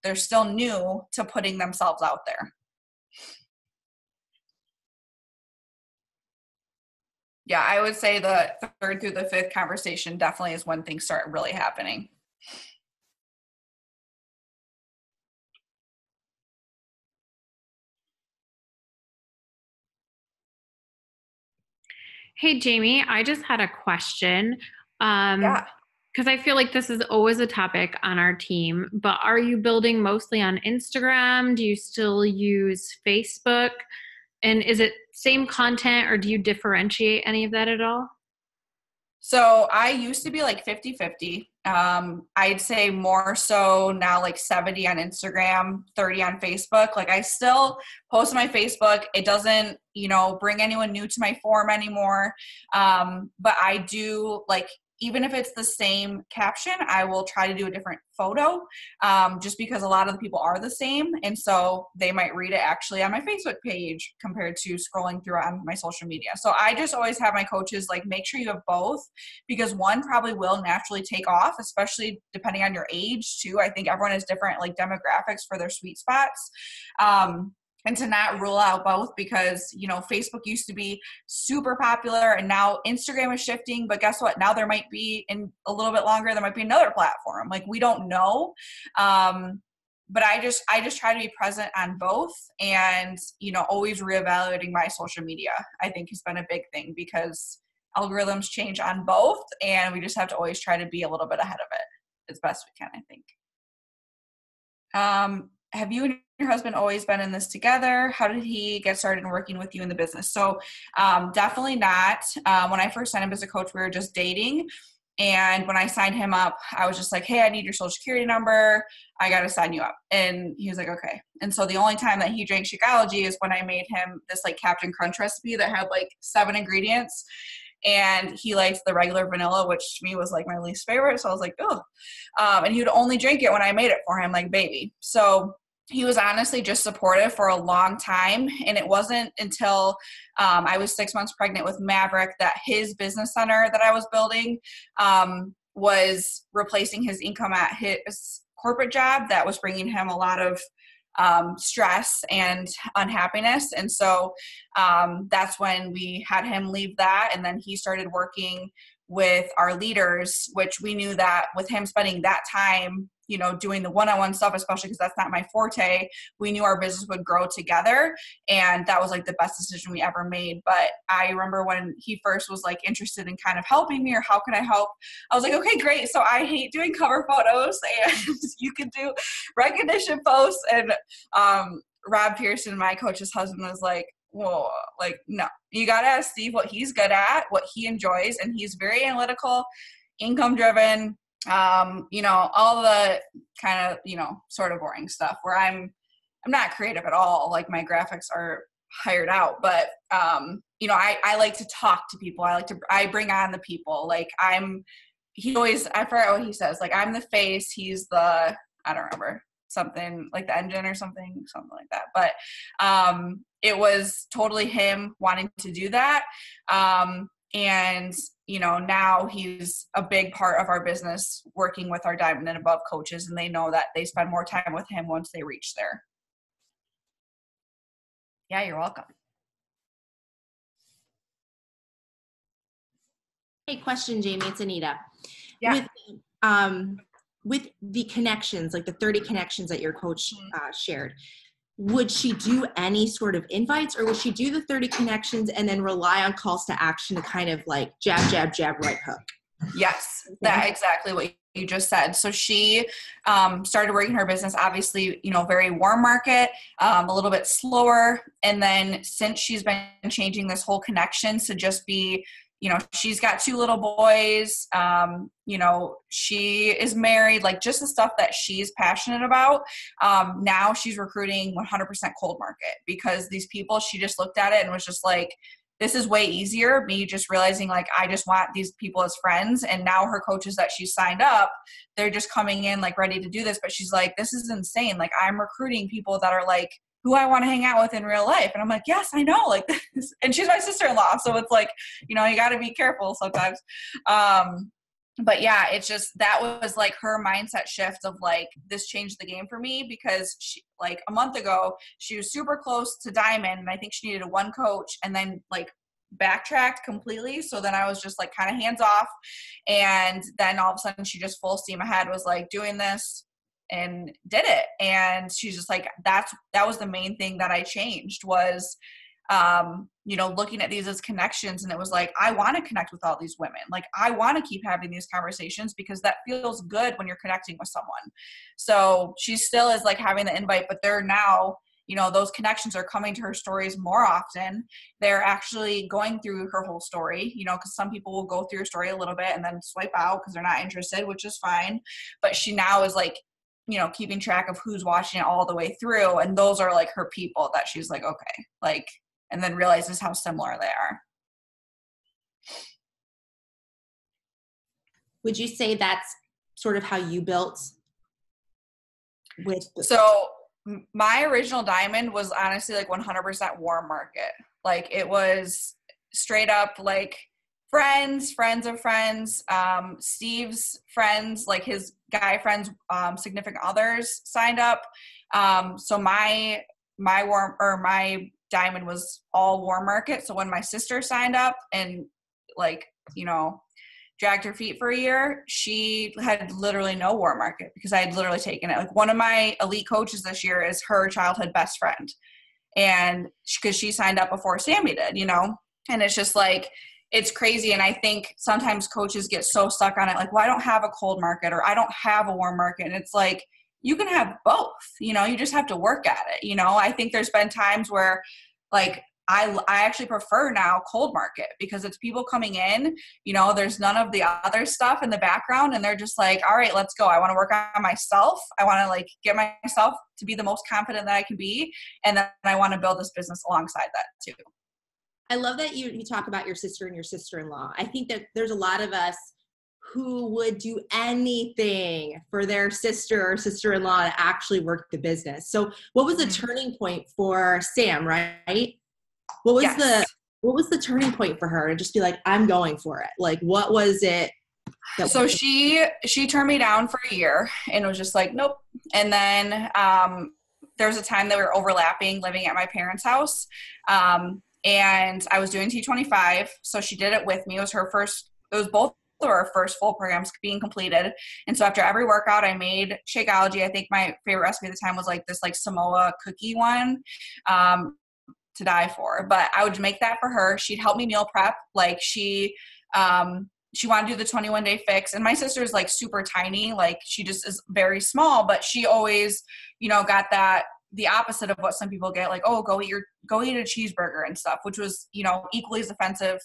they're still new to putting themselves out there. Yeah, I would say the 3rd through the 5th conversation definitely is when things start really happening. Hey, Jamie, I just had a question. Yeah. Because I feel like this is always a topic on our team, but are you building mostly on Instagram? Do you still use Facebook? And is it same content, or do you differentiate any of that at all? So I used to be like 50-50. I'd say more so now, like 70 on Instagram, 30 on Facebook. Like, I still post on my Facebook. It doesn't, bring anyone new to my forum anymore. But I do like even if it's the same caption, I will try to do a different photo, just because a lot of the people are the same. And so they might read it actually on my Facebook page compared to scrolling through on my social media. So I just always have my coaches like, make sure you have both, because one probably will naturally take off, especially depending on your age too. I think everyone has different like demographics for their sweet spots. And to not rule out both, because, you know, Facebook used to be super popular and now Instagram is shifting, but guess what? Now there might be, in a little bit longer, there might be another platform. Like, we don't know. But I just try to be present on both, and, you know, always reevaluating my social media, I think has been a big thing, because algorithms change on both, and we just have to always try to be a little bit ahead of it as best we can, I think. Have you and your husband always been in this together? How did he get started in working with you in the business? So definitely not. When I first signed him as a coach, we were just dating. And when I signed him up, I was just like, hey, I need your social security number. I got to sign you up. And he was like, okay. And so the only time that he drank Shakeology is when I made him this like Captain Crunch recipe that had like 7 ingredients. And he liked the regular vanilla, which to me was like my least favorite. So I was like, oh. And he would only drink it when I made it for him, like baby. So he was honestly just supportive for a long time. And it wasn't until I was 6 months pregnant with Maverick that his business center that I was building was replacing his income at his corporate job that was bringing him a lot of stress and unhappiness. And so that's when we had him leave that. And then he started working with our leaders, which we knew that with him spending that time, you know, doing the one-on-one stuff, especially because that's not my forte, we knew our business would grow together. And that was like the best decision we ever made. But I remember when he first was like interested in kind of helping me, or how can I help? I was like, okay, great. So I hate doing cover photos, and you can do recognition posts. And Rob Pearson, my coach's husband, was like, whoa, like, no, you got to ask Steve what he's good at, what he enjoys. And he's very analytical, income driven, you know, all the kind of, you know, sort of boring stuff where I'm not creative at all. Like, my graphics are hired out, but, you know, I like to talk to people. I bring on the people. Like, I forget what he says. Like, I'm the face. He's the, I don't remember, something like the engine or something like that. But, it was totally him wanting to do that. And, you know, now he's a big part of our business, working with our Diamond and Above coaches, and they know that they spend more time with him once they reach there. Yeah, you're welcome. Hey, question, Jamie. It's Anita. Yeah. With the connections, like the 30 connections that your coach shared, would she do any sort of invites, or would she do the 30 connections and then rely on calls to action to kind of like jab, jab, jab, right hook? Yes, that's exactly what you just said. So she started working her business, obviously, you know, very warm market, a little bit slower. And then since she's been changing this whole connections to just be, you know, she's got 2 little boys, you know, she is married, like just the stuff that she's passionate about. Now she's recruiting 100% cold market, because these people, she just looked at it and was just like, this is way easier. Me just realizing like, I just want these people as friends. And now her coaches that she's signed up, they're just coming in like ready to do this. But she's like, this is insane. Like, I'm recruiting people that are like, who I want to hang out with in real life. And I'm like, yes, I know, like this. And she's my sister-in-law. So it's like, you know, you got to be careful sometimes. But yeah, it's just, that was like her mindset shift of like, this changed the game for me, because she, like a month ago, she was super close to Diamond, and I think she needed a 1 coach, and then like backtracked completely. So then I was just like kind of hands off. And then all of a sudden she just full steam ahead was like doing this and did it. And she's just like, that was the main thing that I changed was, you know, looking at these as connections. And it was like, I want to connect with all these women. Like, I want to keep having these conversations, because that feels good when you're connecting with someone. So she still is like having the invite, but they're now, you know, those connections are coming to her stories more often. They're actually going through her whole story, you know, because some people will go through her story a little bit and then swipe out because they're not interested, which is fine. But she now is like, you know, keeping track of who's watching it all the way through. And those are like her people that she's like, okay, like, and then realizes how similar they are. Would you say that's sort of how you built with So my original diamond was honestly like 100% warm market. Like it was straight up like friends of friends, Steve's friends, like his guy friends, significant others signed up. So my diamond was all warm market. So when my sister signed up and like, you know, dragged her feet for a year, she had literally no warm market because I had literally taken it. Like one of my elite coaches this year is her childhood best friend. And because she signed up before Sammy did, you know, and it's just like, it's crazy. And I think sometimes coaches get so stuck on it. Like, well, I don't have a cold market or I don't have a warm market. And it's like, you can have both, you know, you just have to work at it. You know, I think there's been times where like, I actually prefer now cold market because it's people coming in, you know, there's none of the other stuff in the background and they're just like, all right, let's go. I want to work on myself. I want to like get myself to be the most confident that I can be. And then I want to build this business alongside that too. I love that you talk about your sister and your sister-in-law. I think that there's a lot of us who would do anything for their sister or sister-in-law to actually work the business. So what was the turning point for Sam, right? What was the turning point for her to just be like, I'm going for it? Like, what was it? So she turned me down for a year and was just like, nope. And then there was a time that we were overlapping living at my parents' house. And I was doing T25. So she did it with me. It was both of our first full programs being completed. And so after every workout, I made Shakeology. I think my favorite recipe at the time was like this like Samoa cookie one. To die for, but I would make that for her. She'd help me meal prep. Like she wanted to do the 21-day fix. And my sister's like super tiny. Like she just is very small, but she always, you know, got that, the opposite of what some people get, like, oh, go eat a cheeseburger and stuff, which was, you know, equally as offensive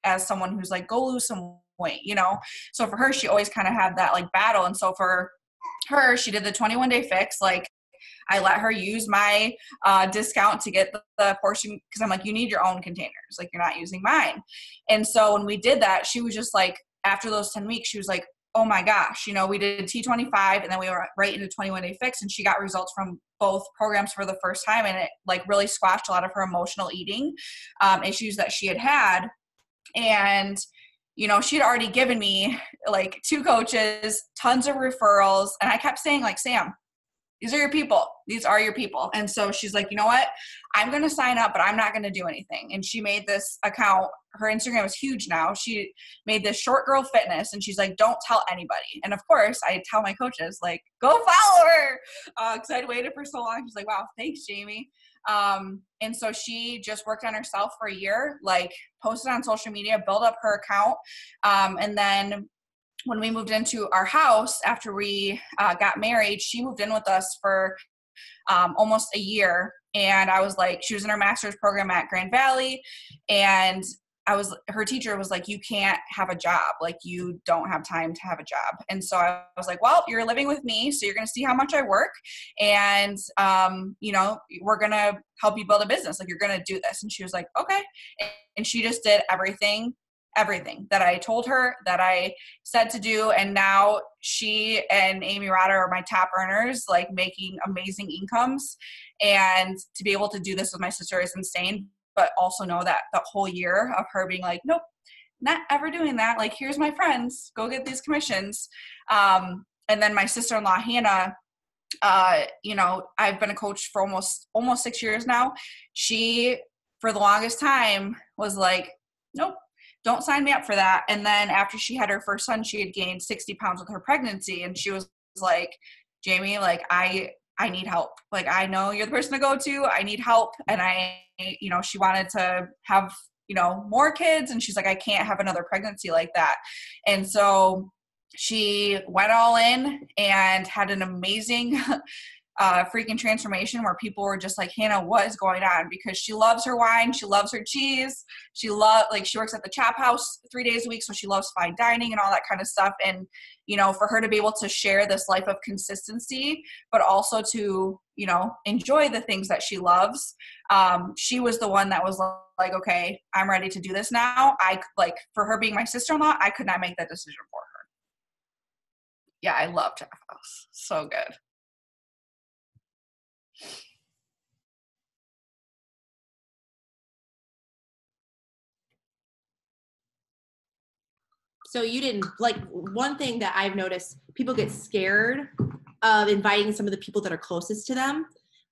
as someone who's like, go lose some weight, you know? So for her, she always kind of had that like battle. And so for her, she did the 21-day fix. Like, I let her use my discount to get the portion because I'm like, you need your own containers. Like, you're not using mine. And so when we did that, she was just like, after those 10 weeks, she was like, oh my gosh, you know, we did T25 and then we were right into 21-day fix and she got results from both programs for the first time. And it like really squashed a lot of her emotional eating issues that she had. And you know, she'd already given me like 2 coaches, tons of referrals. And I kept saying like, Sam, these are your people. These are your people. And so she's like, you know what? I'm going to sign up, but I'm not going to do anything. And she made this account. Her Instagram is huge now. She made this Short Girl Fitness. And she's like, don't tell anybody. And of course, I tell my coaches, like, go follow her. Because I'd waited for so long. She's like, wow, thanks, Jamie. And so she just worked on herself for a year, like posted on social media, built up her account. And then when we moved into our house after we got married, she moved in with us for almost a year. And I was like, she was in her master's program at Grand Valley. And her teacher was like, you can't have a job. Like, you don't have time to have a job. And so I was like, well, you're living with me, so you're going to see how much I work. And, you know, we're going to help you build a business. Like, you're going to do this. And she was like, okay. And she just did everything that I told her, that I said to do. And now she and Amy Rada are my top earners, like making amazing incomes. And to be able to do this with my sister is insane. But also know that the whole year of her being like, nope, not ever doing that. Like, here's my friends, go get these commissions. And then my sister-in-law, Hannah, you know, I've been a coach for almost 6 years now. She, for the longest time, was like, nope, don't sign me up for that. And then after she had her first son, she had gained 60 pounds with her pregnancy. And she was like, Jamie, like, I need help. Like, I know you're the person to go to. I need help. And you know, she wanted to have, you know, more kids. And she's like, I can't have another pregnancy like that. And so she went all in and had an amazing freaking transformation where people were just like, Hannah, what is going on? Because she loves her wine. She loves her cheese. She works at the Chop House 3 days a week. So she loves fine dining and all that kind of stuff. And, you know, for her to be able to share this life of consistency, but also to, you know, enjoy the things that she loves. She was the one that was like, okay, I'm ready to do this now. For her being my sister-in-law, I could not make that decision for her. Yeah, I love Jeff House. So good. So you didn't, like, one thing that I've noticed, people get scared of inviting some of the people that are closest to them.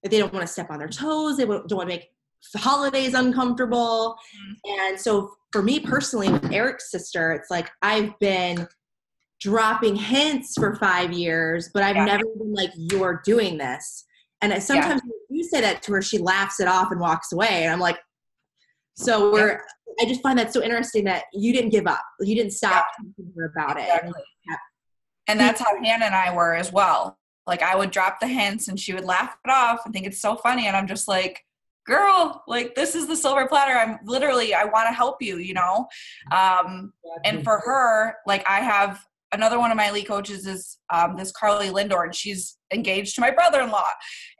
That they don't want to step on their toes. They don't want to make the holidays uncomfortable. And so for me personally, with Eric's sister, it's like I've been dropping hints for 5 years, but I've never been like, you're doing this. And sometimes when you say that to her, she laughs it off and walks away. And I'm like, so I just find that so interesting that you didn't give up. You didn't stop talking to her about it. Exactly. And that's how Hannah and I were as well. Like, I would drop the hints and she would laugh it off and think it's so funny. And I'm just like, girl, like, this is the silver platter. I want to help you, you know? And for her, like, I have another one of my elite coaches is this Carly Lindor, and she's engaged to my brother-in-law.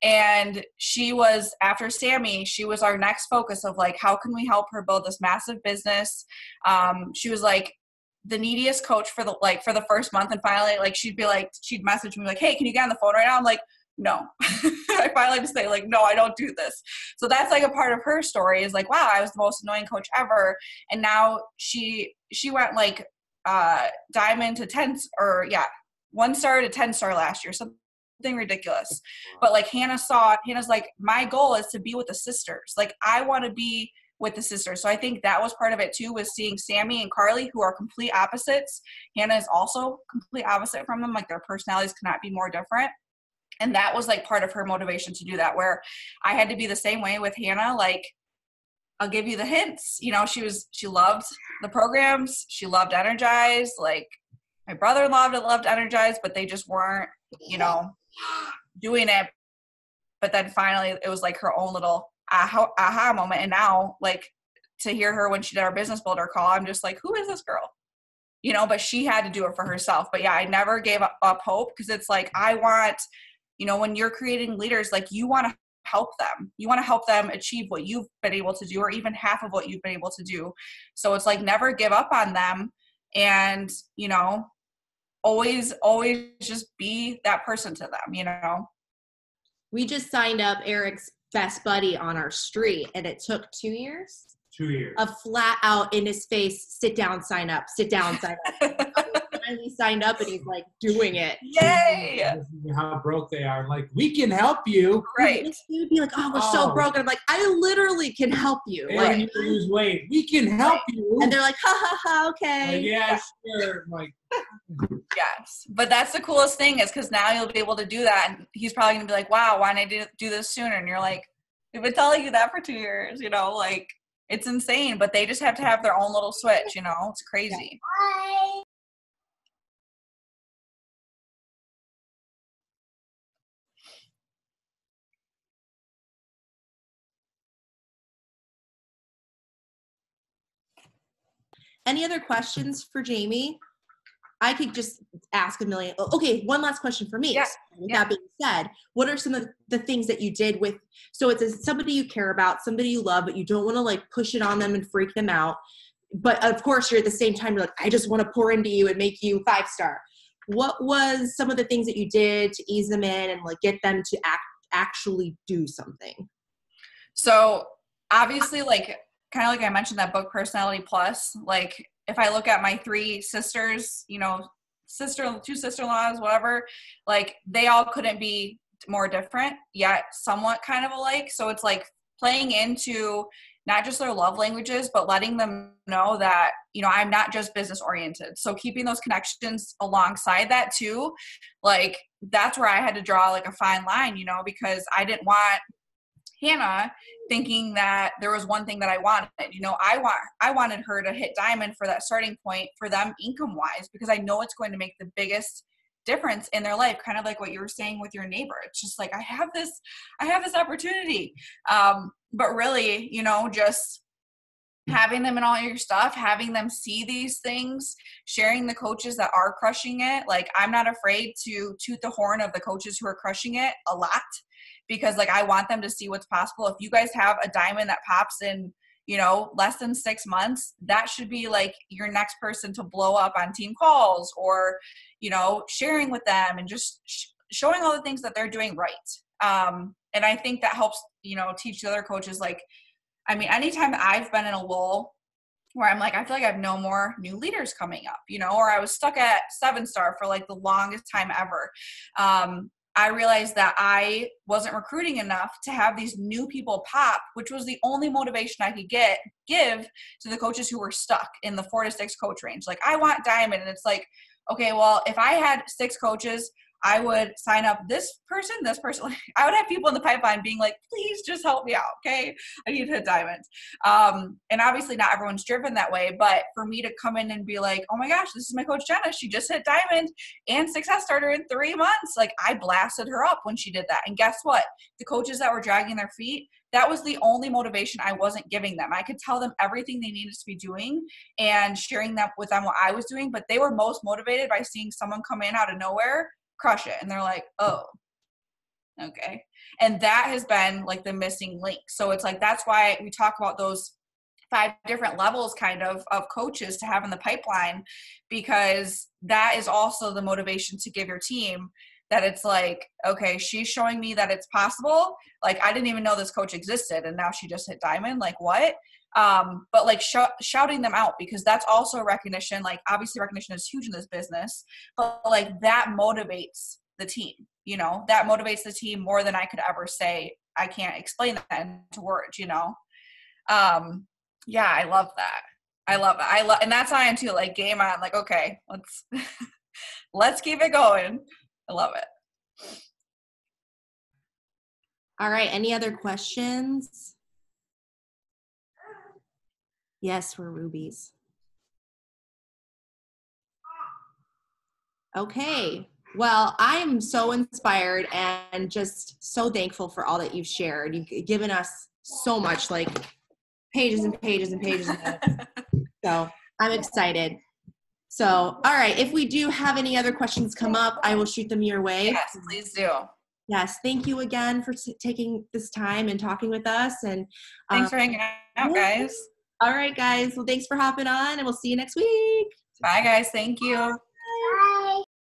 And she was, after Sammy, she was our next focus of like, how can we help her build this massive business? She was like the neediest coach for the first month. And finally, like, she'd message me like, hey, can you get on the phone right now? I'm like, no. I finally just say like, no, I don't do this. So that's like a part of her story is like, wow, I was the most annoying coach ever. And now she went like diamond to 10 or 1-star to 10-star last year. Something ridiculous. But like Hannah's like, my goal is to be with the sisters. Like, I want to be with the sisters. So I think that was part of it too, was seeing Sammy and Carly, who are complete opposites. Hannah is also complete opposite from them. Like, their personalities cannot be more different. And that was like part of her motivation to do that, where I had to be the same way with Hannah. Like, I'll give you the hints. You know, she loved the programs. She loved Energize. Like, my brother-in-law loved Energize, but they just weren't, you know, doing it. But then finally it was like her own little aha moment. And now, like, to hear her when she did our business builder call, I'm just like, who is this girl? You know, but she had to do it for herself. But yeah, I never gave up hope, because it's like, I want, you know, when you're creating leaders, like, you want to help them. You want to help them achieve what you've been able to do, or even half of what you've been able to do. So it's like, never give up on them. And, you know, always just be that person to them, you know? We just signed up Eric's best buddy on our street, and it took 2 years. 2 years. A flat out in his face, sit down, sign up, sit down, sign up. Finally signed up, and he's like doing it. Yay! How broke they are. Like, we can help you. Right. He would be like, oh, we're so broke. And I'm like, I literally can help you. Hey, Like, you lose weight. We can help you. and they're like, ha ha ha, okay. Like, yeah, sure. Like, Yes. But that's the coolest thing, is because now you'll be able to do that. And he's probably going to be like, wow, why didn't I do this sooner? And you're like, I've been telling you that for 2 years, you know, like, it's insane. But they just have to have their own little switch, you know? It's crazy. Any other questions for Jamie? I could just ask a million. Okay, one last question for me. Yeah. With that being said, what are some of the things that you did with, so it's somebody you care about, somebody you love, but you don't want to like push it on them and freak them out. But of course, you're at the same time, you're like, I just want to pour into you and make you 5-star. What was some of the things that you did to ease them in and like get them to actually do something? So obviously, like, kind of like I mentioned, that book Personality Plus, like, if I look at my 3 sisters, you know, 2 sister-in-laws, whatever, like, they all couldn't be more different, yet somewhat kind of alike. So it's like playing into not just their love languages, but letting them know that, you know, I'm not just business oriented. So keeping those connections alongside that too, like, that's where I had to draw like a fine line, you know, because I didn't want Hannah thinking that there was one thing that I wanted. You know, I wanted her to hit diamond for that starting point for them income wise, because I know it's going to make the biggest difference in their life. Kind of like what you were saying with your neighbor. It's just like, I have this opportunity. But really, you know, just having them in all your stuff, having them see these things, sharing the coaches that are crushing it. Like, I'm not afraid to toot the horn of the coaches who are crushing it a lot, because like, I want them to see what's possible. If you guys have a diamond that pops in, less than 6 months, that should be like your next person to blow up on team calls or, sharing with them and just showing all the things that they're doing right. And I think that helps, teach the other coaches. Like, I mean, anytime I've been in a lull where I'm like, I feel like I have no more new leaders coming up, or I was stuck at 7-star for like the longest time ever. I realized that I wasn't recruiting enough to have these new people pop, which was the only motivation I could give to the coaches who were stuck in the 4 to 6 coach range. Like, I want diamond. And it's like, okay, well, if I had 6 coaches, I would sign up this person. I would have people in the pipeline being like, please just help me out. Okay. I need to hit diamonds. And obviously not everyone's driven that way, but for me to come in and be like, oh my gosh, this is my coach Jenna. She just hit diamond and success starter in 3 months. Like, I blasted her up when she did that. And guess what? The coaches that were dragging their feet, that was the only motivation I wasn't giving them. I could tell them everything they needed to be doing and sharing that with them what I was doing, but they were most motivated by seeing someone come in out of nowhere, crush it. And they're like, oh, okay. And that has been like the missing link. So it's like, that's why we talk about those 5 different levels kind of coaches to have in the pipeline, because that is also the motivation to give your team that it's like, okay, she's showing me that it's possible. Like, I didn't even know this coach existed and now she just hit diamond. Like, what? But like shouting them out, because that's also recognition. Like, obviously recognition is huge in this business, but like that motivates the team, that motivates the team more than I could ever say. I can't explain that into words, Yeah, I love that. I love it. And that's how I am too. Like, game on, like, okay, let's keep it going. I love it. All right. Any other questions? Yes, we're rubies. Okay. Well, I am so inspired and just so thankful for all that you've shared. You've given us so much, like pages and pages and pages. So I'm excited. So, all right. If we do have any other questions come up, I will shoot them your way. Yes, please do. Yes. Thank you again for taking this time and talking with us. And thanks for hanging out, guys. All right, guys. Well, thanks for hopping on, and we'll see you next week. Bye, guys. Thank you.